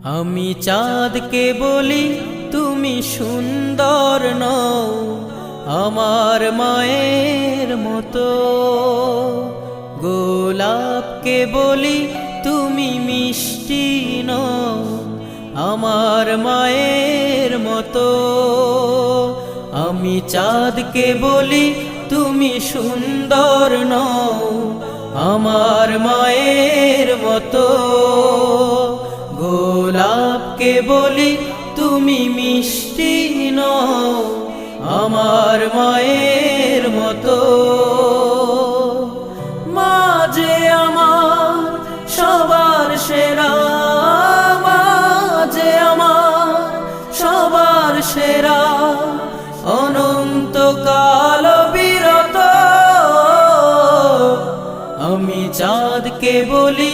আমি চাঁদকে বলি তুমি সুন্দর নও আমার মায়ের মতো, গোলাপকে বলি তুমি মিষ্টি নও আমার মায়ের মতো। আমি চাঁদকে বলি তুমি সুন্দর নও আমার মায়ের মতো, গোলাপকে বলি তুমি মিষ্টি নও আমার মায়ের মতো। মা যে আমার সবার সেরা, মা যে আমার সবার সেরা, অনন্তকাল বিরত। আমি চাঁদকে বলি